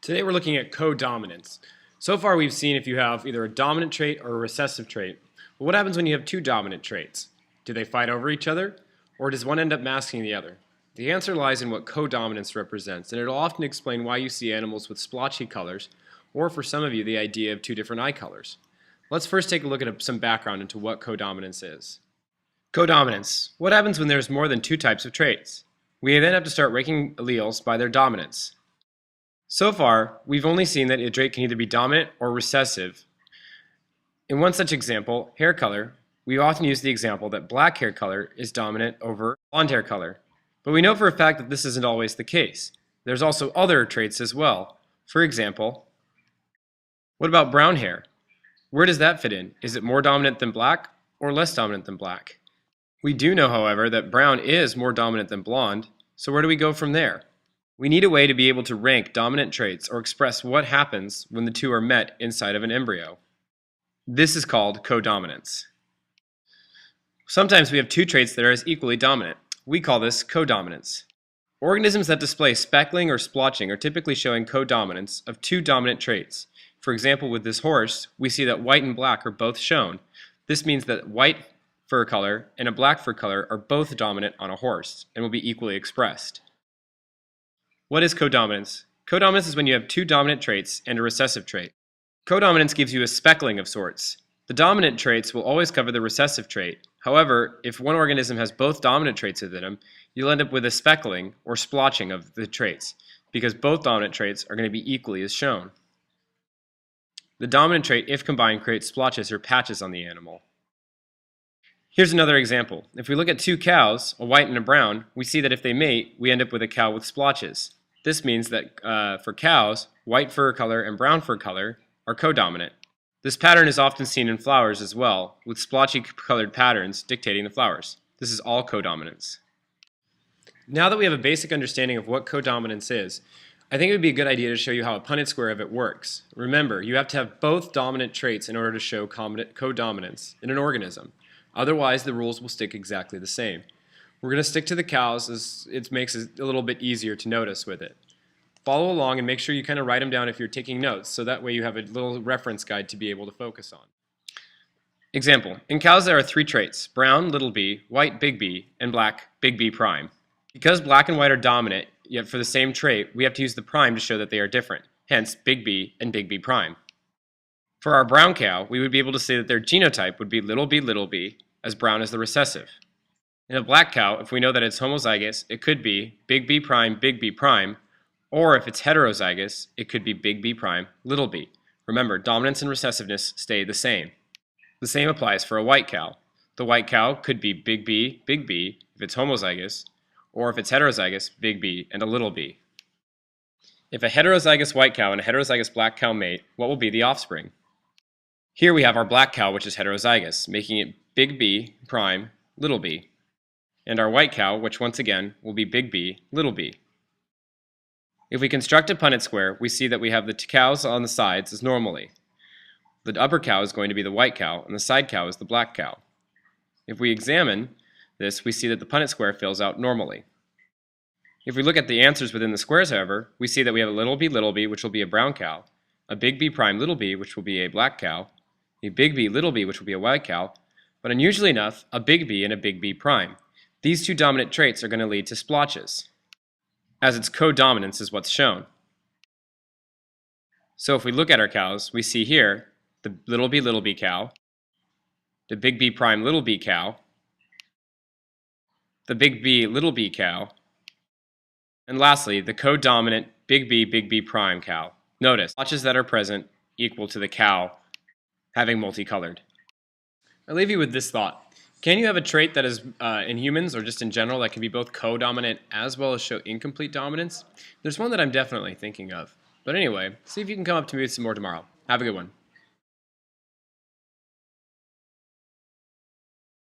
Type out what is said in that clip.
Today we're looking at codominance. So far we've seen if you have either a dominant trait or a recessive trait. But what happens when you have two dominant traits? Do they fight over each other, or does one end up masking the other? The answer lies in what codominance represents, and it'll often explain why you see animals with splotchy colors, or for some of you the idea of two different eye colors. Let's first take a look at some background into what codominance is. Codominance. What happens when there's more than two types of traits? We then have to start ranking alleles by their dominance. So far, we've only seen that a trait can either be dominant or recessive. In one such example, hair color, we often use the example that black hair color is dominant over blonde hair color. But we know for a fact that this isn't always the case. There's also other traits as well. For example, what about brown hair? Where does that fit in? Is it more dominant than black or less dominant than black? We do know, however, that brown is more dominant than blonde, so where do we go from there? We need a way to be able to rank dominant traits or express what happens when the two are met inside of an embryo. This is called codominance. Sometimes we have two traits that are as equally dominant. We call this codominance. Organisms that display speckling or splotching are typically showing codominance of two dominant traits. For example, with this horse, we see that white and black are both shown. This means that white fur color and a black fur color are both dominant on a horse and will be equally expressed. What is codominance? Codominance is when you have two dominant traits and a recessive trait. Codominance gives you a speckling of sorts. The dominant traits will always cover the recessive trait. However, if one organism has both dominant traits within them, you'll end up with a speckling or splotching of the traits, because both dominant traits are going to be equally as shown. The dominant trait, if combined, creates splotches or patches on the animal. Here's another example. If we look at two cows, a white and a brown, we see that if they mate, we end up with a cow with splotches. This means that for cows, white fur color and brown fur color are codominant. This pattern is often seen in flowers as well, with splotchy colored patterns dictating the flowers. This is all codominance. Now that we have a basic understanding of what codominance is, I think it would be a good idea to show you how a Punnett square of it works. Remember, you have to have both dominant traits in order to show codominance in an organism. Otherwise, the rules will stick exactly the same. We're going to stick to the cows as it makes it a little bit easier to notice with it. Follow along and make sure you kind of write them down if you're taking notes, so that way you have a little reference guide to be able to focus on. Example, in cows there are three traits: brown, little b, white, big B, and black, big B prime. Because black and white are dominant, yet for the same trait, we have to use the prime to show that they are different, hence big B and big B prime. For our brown cow, we would be able to say that their genotype would be little b, as brown as the recessive. In a black cow, if we know that it's homozygous, it could be big B prime, or if it's heterozygous, it could be big B prime, little b. Remember, dominance and recessiveness stay the same. The same applies for a white cow. The white cow could be big B if it's homozygous, or if it's heterozygous, big B and a little b. If a heterozygous white cow and a heterozygous black cow mate, what will be the offspring? Here we have our black cow, which is heterozygous, making it big B prime, little b. And our white cow, which once again will be big B, little b. If we construct a Punnett square, we see that we have the cows on the sides as normally. The upper cow is going to be the white cow, and the side cow is the black cow. If we examine this, we see that the Punnett square fills out normally. If we look at the answers within the squares, however, we see that we have a little b, which will be a brown cow, a big B prime, little b, which will be a black cow, a big B, little b, which will be a white cow, but unusually enough, a big B and a big B prime. These two dominant traits are going to lead to splotches, as its codominance is what's shown. So if we look at our cows, we see here the little b cow, the big B prime, little b cow, the big B, little b cow, and lastly, the codominant big B prime cow. Notice, splotches that are present equal to the cow having multicolored. I'll leave you with this thought. Can you have a trait that is in humans or just in general that can be both codominant as well as show incomplete dominance? There's one that I'm definitely thinking of. But anyway, see if you can come up to me with some more tomorrow. Have a good one.